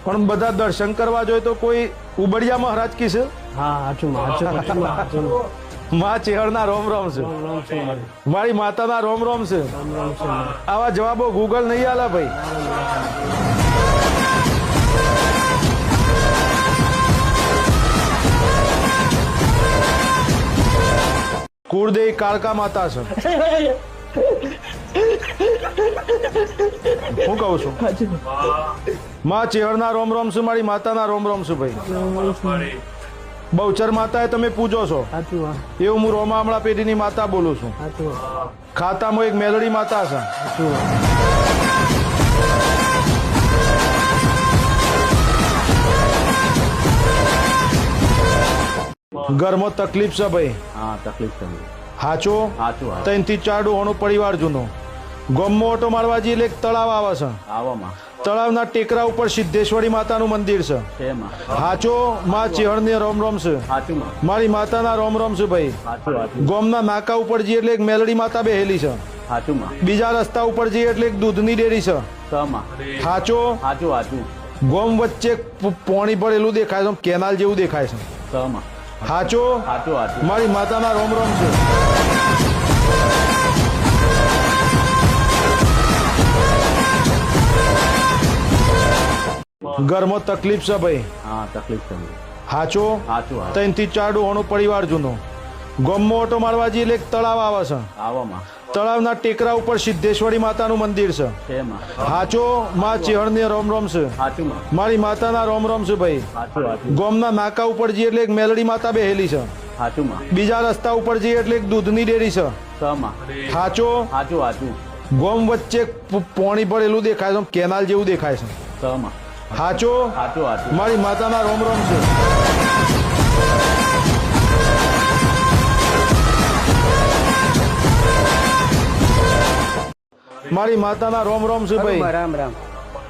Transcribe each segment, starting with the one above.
પણ બધા દર્શન કરવા જોઈએ તો કોઈ ઉબડિયા મહારાજ કી છે? હા હાચું માં ચેહરના રોમ રોમ છે, મારી માતાના રોમ રોમ છે. આવા જવાબો ગૂગલ નહીં આલા ભાઈ. કુળદેવી કાળકા માતા છે. હું કહું છું માં ચેહરના રોમ રોમ છે, મારી માતાના રોમ રોમ છે ભાઈ. બહુચર માતા તમે પૂજો છો એવું હું રોમામણા પેઢીની માતા બોલું છું. ખાતામાં એક મેલડી માતા છે. ઘરમાં તકલીફ છે ભાઈ. હા તકલીફ છે. હાચો 3 થી 4 ડોહાનો પરિવાર જૂનો. ગોમમાં ઓટો મારવા જઈએ એટલે એક તળાવ આવે છે. તળાવના ટેકરા ઉપર સિદ્ધેશ્વરી માતાનું મંદિર છે. હાચો માં ચેહરની રોમ રોમ છે, મારી માતાના રોમ રોમ છે ભાઈ. ગોમના નાકા ઉપર જઈએ એટલે એક મેલડી માતા બેહેલી છે. બીજા રસ્તા ઉપર જઈએ એટલે એક દૂધની ડેરી છે. હાચો ગોમ વચ્ચે પાણી ભરેલું દેખાય છે, કેનાલ જેવું દેખાય છે. હાચો મારી માતાના રોમ રોમ છે. ઘરમાં તકલીફ છે ભાઈ. હાચો 3 થી 4 ડોહાનો પરિવાર જૂનો. ગોમમાં ઓટો મારવા જઈએ એટલે એક તળાવ આવે છે. તળાવના ટેકરા ઉપર સિદ્ધેશ્વરી માતાનું મંદિર છે. હાચો માં ચેહરની રોમ રોમ છે, મારી માતાના રોમ રોમ છે ભાઈ. ગોમના નાકા ઉપર જઈએ એટલે એક મેલડી માતા બેહેલી છે. બીજા રસ્તા ઉપર જઈએ એટલે એક દૂધની ડેરી છે. હાચો ગોમ વચ્ચે પાણી ભરેલું દેખાય છે, કેનાલ જેવું દેખાય છે. હાચો મારી માતાના રોમ રોમ છે. મારી માતાના રોમ રોમ છે ભાઈ. રામ રામ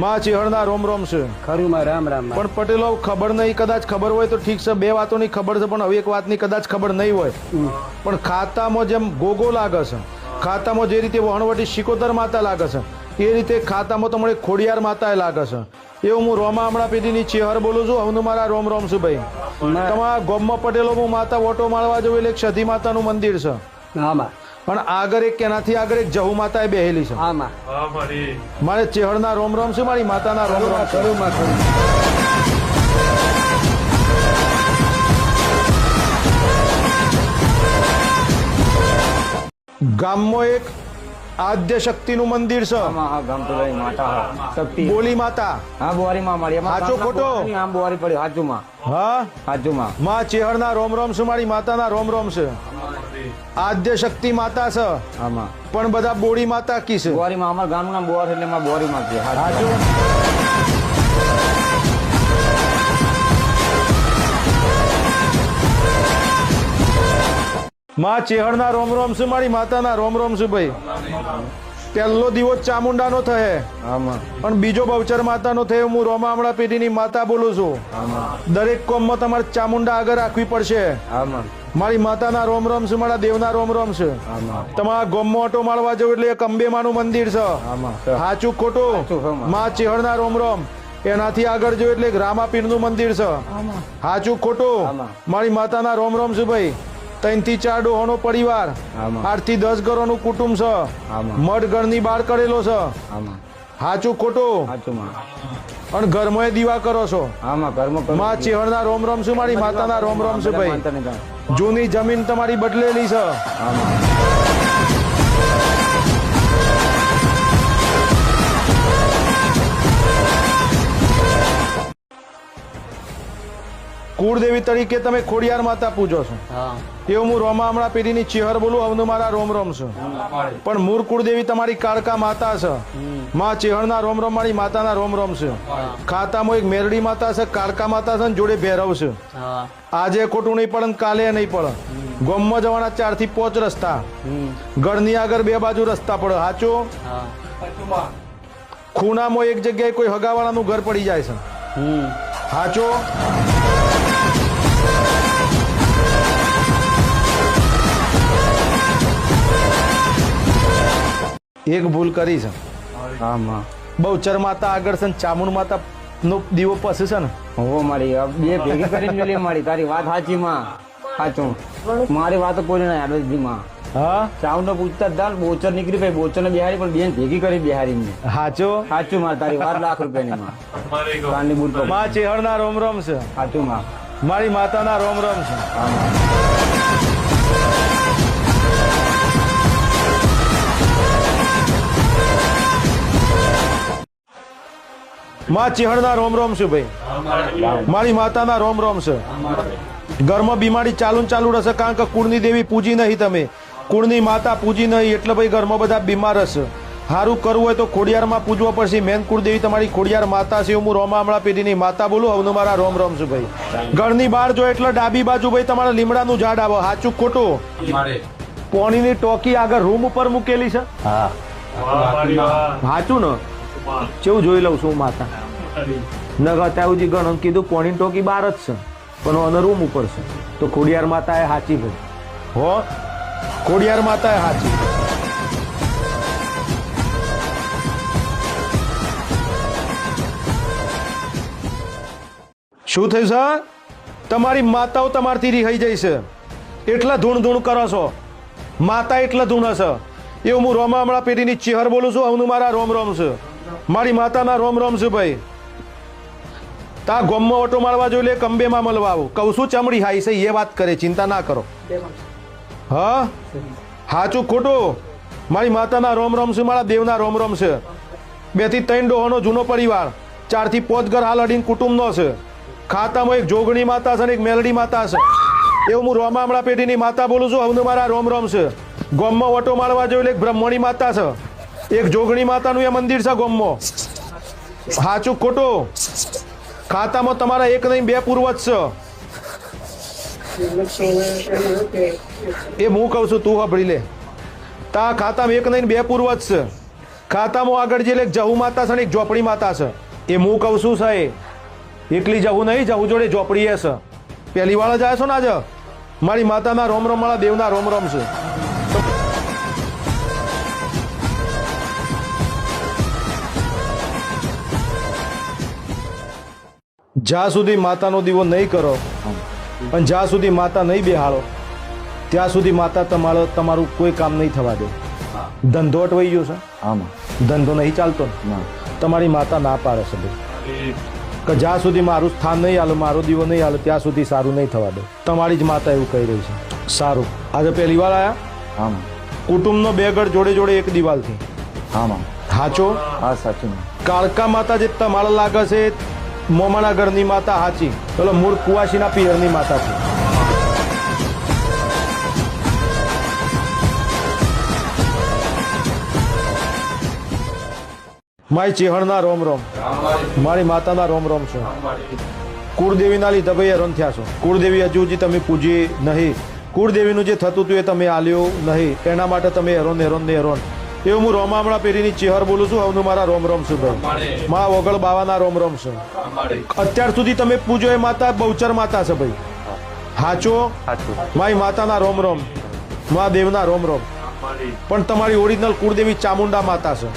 માં ચેહરના રોમ રોમ છે. ખરું માં રામ રામ. પણ પટેલો ખબર નહીં, કદાચ ખબર હોય તો ઠીક છે, 2 વાતોની ખબર છે પણ હવે એક વાતની કદાચ ખબર નહીં હોય. પણ ખાતામાં જેમ ગોગો લાગે છે, ખાતામાં જે રીતે વહણવટી શિકોતર માતા લાગે છે એ રીતે ખાતામાં તમારે ખોડિયાર માતા લાગે છે. એવું હું રોમામણા પેઢીની ચેહર બોલું છું. હવે મારા રોમ રોમ છે ભાઈ. તમારા ગામમાં પટેલો હું માતા ઓટો મારવા જવું એટલે એક સધી માતાનું મંદિર છે. પણ આગળ એક કેનાથી આગળ એક જહુ માતા એ બેહેલી છે. મારે ચેહરના રોમ રોમ છે, મારી માતાના રોમ રોમ છે. ગામમાં એક આદ્ય શક્તિનું મંદિર છે. બોલી માતા. હાચો ખોટો? હા માં ચેહરના રોમ રોમ છે, મારી માતાના રોમ રોમ છે. આદ્ય શક્તિ માતા છે પણ બધા બોડી માતા કી છે. માં ચેહરના રોમ રોમ છે, મારી માતાના રોમ રોમ છે ભાઈ. પહેલો દીવો ચામુંડાનો થયે પણ બીજો બહુચર માતાનો થયો. હું રોમામણા પેઢીની માતા બોલું છું. દરેક કોમમાં તમારે ચામુંડા આગળ રાખવી પડશે. મારી માતાના રોમ રોમ છે, મારા દેવના રોમ રોમ છે. તમારા ગોમમાં ઓટો મારવા જવું એટલે એક અંબેમાનું મંદિર છે. હાચું ખોટું? માં ચેહરના રોમ રોમ. એનાથી આગળ જોયું એટલે એક રામાપીરનું મંદિર છે. હાચું ખોટું? મારી માતાના રોમ રોમ છે ભાઈ. 3 થી 4 ડોહાનો પરિવાર, 8 થી 10 ઘરોનું કુટુંબ છે. મઢ ઘરની બહાર કરેલો છે. હાચું ખોટું? અને ઘરમાં દીવા કરો છો. માં ચેહરના રોમ રોમ છે, મારી માતાના રોમ રોમ છે ભાઈ. જૂની જમીન તમારી બદલેલી છે. કુળદેવી તરીકે તમે ખોડિયાર માતા પૂજો છો એવું હું રોમામણા પેઢીની ચેહર બોલું. હવે મારા રોમ રોમ છે. પણ મૂળ કુળદેવી તમારી કાળકા માતા છે. માં ચેહરના રોમ રોમ, મારી માતાના રોમ રોમ છે. ખાતામાં એક મેરડી માતા છે, કાળકા માતા છે, જોડે ભૈરવ છે. આજે ખોટું નહીં પડે, કાલે નહીં પડે. ગામમાં જવાના 4 થી 5 રસ્તા. ઘરની આગળ 2 બાજુ રસ્તા પડે. હાચો? ખૂણામાં એક જગ્યાએ કોઈ હગાવાળાનું ઘર પડી જાય છે. હાચો? એક ભૂલ કરી છે. બહુચર માતા આગળ છે, ચામુંડ માતા નો દીવો પાસે છે ને હો મારી આ બે ભેગી કરીને મેલી મારી તારી વાત સાચી માં સાચું મારી વાત કોઈ ના યાદ માં હા ચાવ નો પૂછતા દાલ બોચર નીકળી ભાઈ બોચર ને બિહારી પણ બેન ભેગી કરી બિહારી ને હાચો સાચું માં તારી વાત લાખ રૂપિયાની માં કાનની બૂટ પર માં ચેહરના રોમ રોમ છે, સાચું માં મારી માતાના રોમ રોમ છે. માં ચેહરના રોમ રોમ છે ભાઈ, મારી માતાના રોમ રોમ છે. ઘરમાં બીમારી ચાલુ ને ચાલુ રહેશે કારણ કે કુળની દેવી પૂજી નહીં, તમે કુળની માતા પૂજી નહીં એટલે ભાઈ ઘરમાં બધા બીમાર હશે. સારું કરવું હોય તો ખોડિયારમાં પૂજવો પડશે. મેન કુળદેવી તમારી ખોડિયાર માતા છે. હું રોમા હમણાં પેઢીની માતા બોલું. હવનું મારા રોમ રોમ છું ભાઈ. ઘરની બહાર જો એટલે ડાબી બાજુ ભાઈ તમારા લીમડાનું ઝાડ આવે. સાચું ખોટું? પોણીની ટોકી આગળ રૂમ ઉપર મૂકેલી છે. હા સાચું ને? કેવું જોઈ લઉં છું માતા નગર ત્યાં ગણ કીધું પોણી ટોકી બહાર જ છે પણ અને રૂમ ઉપર છે. તો ખોડિયાર માતા એ સાચી ભાઈ. હો ખોડિયાર માતા એ સાચી. શું થયું છે? તમારી માતાઓ તમારથી રિહાઈ જાય છે એટલા ધૂણ ધૂણ કરો છો. માતા એટલા ધૂણ હશે એવું હું રોમા હમણાં પેઢીની ચેહર બોલું છું. હવનું મારા રોમ રોમ છે, મારી માતાના રોમ રોમ છે ભાઈ. તા ગોમમાં ઓટો મારવા જોઈ લે, કંબેમાં મળવા આવું. કહું છું ચમડી હાઈ છે એ વાત કરે, ચિંતા ના કરો. હા હાચું ખોટું? મારી માતાના રોમ રોમ છે, મારા દેવના રોમ રોમ છે. 2 થી 3 ડોહોનો જૂનો પરિવાર, 4 થી 5 ઘર હાલ અડીને કુટુંબનો છે. ખાતામાં એક જોગણી માતા છે અને એક મેલડી માતા છે. એવું હું રોમા હમણાં પેઢીની માતા બોલું છું. હવનું મારા રોમ રોમ છે. ગોમમાં ઓટો મારવા જોઈ લે, એક બ્રહ્મણી માતા છે, એક જોગણી માતાનું એ મંદિર છે ગોમમાં. હાચું ખોટું? ખાતામાં તમારા એક નહીં 2 પૂર્વજ છે. એ હું કહું છું, તું સાંભળી લે. તા ખાતામાં એક નહીં 2 પૂર્વજ છે. ખાતામાં આગળ જે એક જહુ માતા છે ને એક ઝોપડી માતા છે. એ હું કહું છું સાહેબ, એકલી જહુ નહીં, જહુ જોડે ઝોપડી એ છે. પહેલી વાર જ આવ્યો છો ને આજે? મારી માતાના રોમ રોમ, મારા દેવના રોમ રોમ છે. જ્યાં સુધી માતાનો દીવો નહીં કરો અને જ્યાં સુધી માતા નહીં બેહાડો ત્યાં સુધી માતા તમારું કોઈ કામ નહીં થવા દે. ધંધો અટવાઈ ગયો છે, આમાં ધંધો નહીં ચાલતો ને, તમારી માતા ના પાડે છે ભાઈ કે જ્યાં સુધી મારું સ્થાન નહીં હાલે, મારો દીવો નહીં હાલે ત્યાં સુધી સારું નહીં થવા દે. તમારી જ માતા એવું કહી રહી છે. સારું, આજે પહેલી વાર આવ્યા. આમાં કુટુંબનો 2 ઘર જોડે જોડે એક દિવાલથી. આમાં હાચો? હા સાચું. કાળકા માતા જે તમારા લાગે છે મોમાના ઘરની માતા હાચી, પેલો મૂળ કુવાસીના પિયરની માતા છે. મારી ચેહણના રોમ રોમ, મારી માતાના રોમ રોમ છે. કુળદેવીના લીધે ભાઈ હેરાન થયા છો. કુળદેવી હજુ હજી તમે પૂજી નહીં. કુળદેવીનું જે થતું હતું એ તમે આલ્યું નહીં, એના માટે તમે હેરોન હેરોન ને હેરોન. એવું હું રોમા હમણાં પેઢીની ચેહર બોલું છું. હવનું મારા રોમ રોમ છે ભાઈ. મારા વગળ બાવાના રોમ રોમ છે. અત્યાર સુધી તમે પૂજો એ માતા બહુચર માતા છે ભાઈ. હાચો? મારી માતાના રોમ રોમ, મારા દેવના રોમ રોમ. પણ તમારી ઓરિજિનલ કુળદેવી ચામુંડા માતા છે.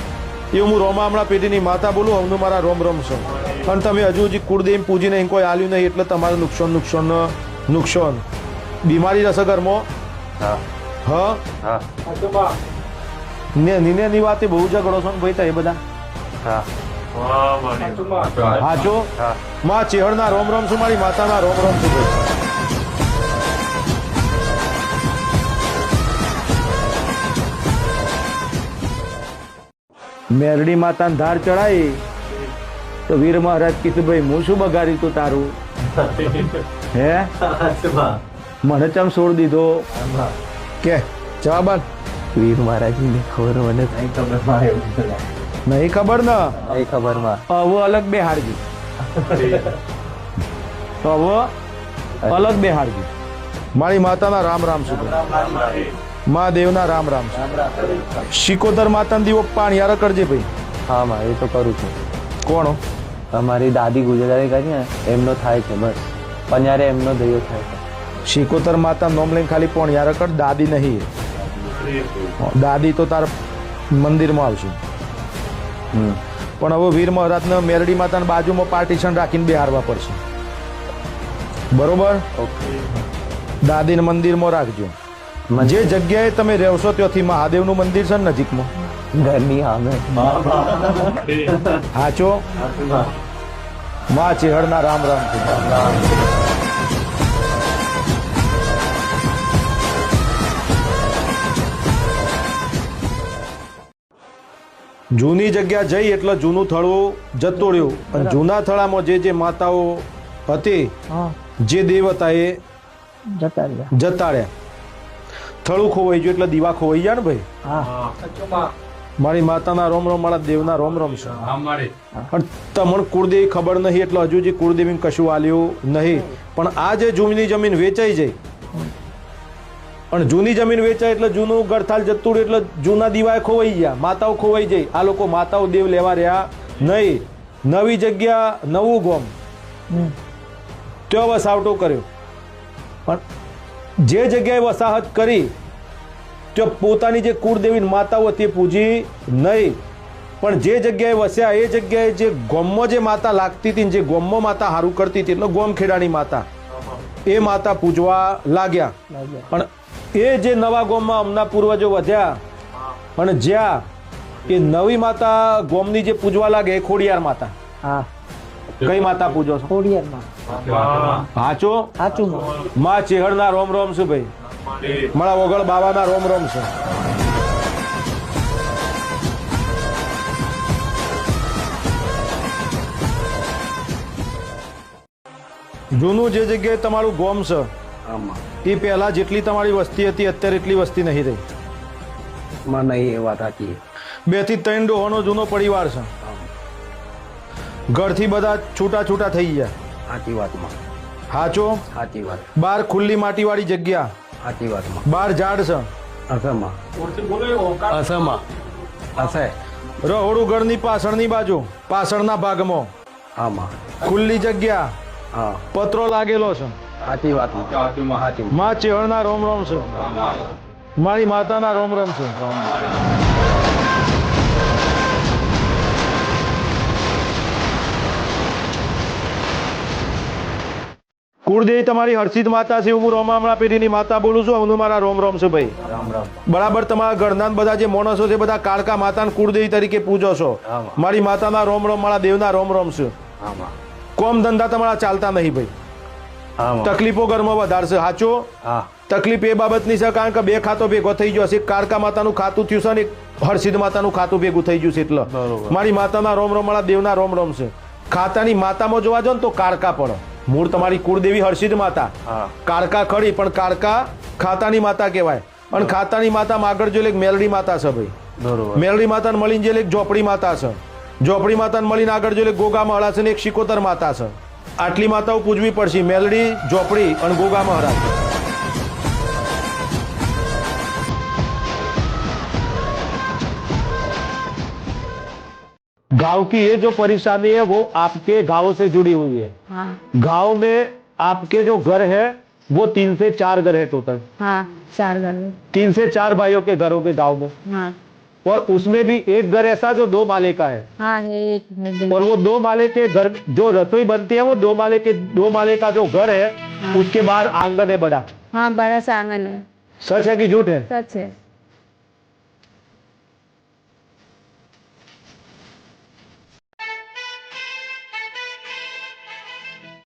એવું હું રોમા હમણાં પેઢીની માતા બોલું. હવનું મારા રોમ રોમ છે. પણ તમે હજુ હજી કુળદેવી પૂજીને કોઈ આલ્યું નહીં એટલે તમારું નુકસાન નુકસાન નુકસાન. બીમારી રહેશે ઘરમાં. હા ની વાતે બહુ ઝઘડો છો ને ભાઈ તો એ બધા. હાચો? માં ચેહરના રોમ રોમ છું, મારી માતાના રોમ રોમ છું ભાઈ. મેરડી માતાને ધાર ચડાવી તો વીર મહારાજ કીધું ભાઈ હું શું બગાડ્યું તું તારું? હે મને ચમ છોડ દીધો કે જવાબ આપ. વીર મહારાજની ખબર મને નહીં ખબર ને? નહીં ખબર માં. હવે અલગ બેહાડજી, તો હવે અલગ બેહાડજી. મારી માતાના રામ રામ છે, મહાદેવના રામ રામ છે. શિકોતર માતાનો દીવો પાણિયારો કરજે ભાઈ. હા માં એ તો કરું છું. કોણ? અમારી દાદી ગુજરાતી કરી ને એમનો થાય છે બસ, પણ યારે એમનો દયો થાય છે. શિકોતર માતા નોમ લઈને ખાલી પાણિયારો કર, દાદી નહીં. દાદી તો તાર મંદિરમાં આવશે. પણ હવે વીર મહારાજને મેરડી માતાની બાજુમાં પાર્ટીશન રાખીને બેહારવા પડશે. બરોબર? દાદીના મંદિરમાં રાખજો. જે જગ્યાએ તમે રહેશો ત્યાંથી મહાદેવનું મંદિર છે ને નજીકમાં? ઘરની સામે. હાચો? માં ચેહડના રામ રામ. જૂની જગ્યા જઈ એટલે જૂનું થળું જતું રહ્યું. અને જૂના થળામાં જે માતાઓ હતી, જે દેવ હતા એ જતા રહ્યા. થળું ખોવાઈ ગયું એટલે દીવા ખોવાઈ ગયા ને ભાઈ. મારી માતાના રોમ રોમ, મારા દેવના રોમ રોમ છે. પણ તમને કુળદેવી ખબર નહીં એટલે હજુ જે કુળદેવીને કશું આલ્યું નહીં. પણ આ જે જૂની જમીન વેચાઈ જાય, અને જૂની જમીન વેચાય એટલે જૂનું ગરથાલ જતું રહ્યું એટલે જૂના દીવાએ ખોવાઈ ગયા, માતાઓ ખોવાઈ જાય. આ લોકો માતાઓ દેવ લેવા રહ્યા નહીં. નવી જગ્યા, નવું ગોમ ત્યાં વસાવટો કર્યો. પણ જે જગ્યાએ વસાહત કરી ત્યાં પોતાની જે કુળદેવી માતાઓ હતી પૂજી નહીં. પણ જે જગ્યાએ વસ્યા એ જગ્યાએ જે ગોમમાં જે માતા લાગતી હતી, જે ગોમમાં માતા હારું કરતી હતી, એટલે ગોમ ખેડાની માતા, એ માતા પૂજવા લાગ્યા. પણ એ જે નવા ગોમમાં હમણાં પૂર્વજો વધ્યા અને જ્યાં એ નવી માતા ગોમની જે પૂજવા લાગે એ ખોડિયાર માતા. કઈ માતા પૂજો છો? ખોડિયારમાં. હાચો? સાચું. માં ચેહડના રોમ રોમ છે ભાઈ. મારા ઓગળ બાવાના રોમ રોમ છે. જૂનું જે જગ્યાએ તમારું ગોમ છે એ પહેલા જેટલી તમારી વસ્તી હતી અત્યારે એટલી વસ્તી નહીં રહી. નહીં એ વાત સાચી. 2 થી 3 ડોહોનો જૂનો પરિવાર છે. ઘરથી બધા છૂટા છૂટા થઈ ગયા. સાચી વાતમાં. હાચો? સાચી વાત. બહાર ખુલ્લી માટીવાળી જગ્યા, સાચી વાતમાં. બહાર ઝાડ છે. અસમાં. હશે. રહોડું ઘરની પાછળની બાજુ, પાછળના ભાગમાં આમાં ખુલ્લી જગ્યા, હા પત્રો લાગેલો છે. સાચી વાતમાં. સાચી. માં ચેહડના રોમ રોમ છે. મારી માતાના રોમ રોમ છે. કુળદેવી તમારી હર્ષિત માતા છે. હું રોમામણા પેઢીની માતા બોલું છું. હું મારા રોમ રોમ છે ભાઈ. રામ રામ. બરાબર? તમારા ઘરના બધા જે માણસો છે બધા કાળકા માતાને કુળદેવી તરીકે પૂજો છો. મારી માતાના રોમ રોમ, મારા દેવના રોમ રોમ છે. કોમ ધંધા તમારા ચાલતા નહીં ભાઈ. તકલીફો ઘરમાં વધારશે. હાચો? તકલીફ એ બાબતની છે કારણ કે 2 ખાતો ભેગો થઈ ગયો છે. એક કાળકા માતાનું ખાતું થયું છે ને એક હર્ષિત માતાનું ખાતું ભેગું થઈ ગયું છે. એટલે મારી માતાના રોમ રોમ, મારા દેવના રોમ રોમ છે. ખાતાની માતામાં જોવા જાવ ને તો કાળકા પડો. મૂળ તમારી કુળદેવી હર્ષિત માતા, કાળકા ખડી પણ કાળકા ખાતાની માતા કહેવાય. અને ખાતાની માતામાં આગળ જો એક મેલડી માતા છે ભાઈ. મેલડી માતાને મળીને જે એક ઝોપડી માતા છે. ઝોપડી માતાને મળીને આગળ જો ગોગા મહારાજ છે ને એક શિકોતર માતા છે. આટલી માતાઓ પૂજવી પડશે. મેલડી, ઝોપડી અને ગોગા મહારાજ. गांव की ये जो परेशानी है वो आपके गांव से जुड़ी हुई है. हाँ. गांव में आपके जो घर है वो 3 से 4 घर है टोटल. हाँ 4 घर में. 3 से 4 भाइयों के घरों के गांव में. हाँ. और उसमें भी एक घर ऐसा जो 2 माले का है. हाँ है एक. और वो 2 माले के घर जो रसोई बनती है वो 2 माले का जो घर है उसके बाहर आंगन है बड़ा. हाँ बड़ा सा आंगन है. सच है कि झूठ है? सच है.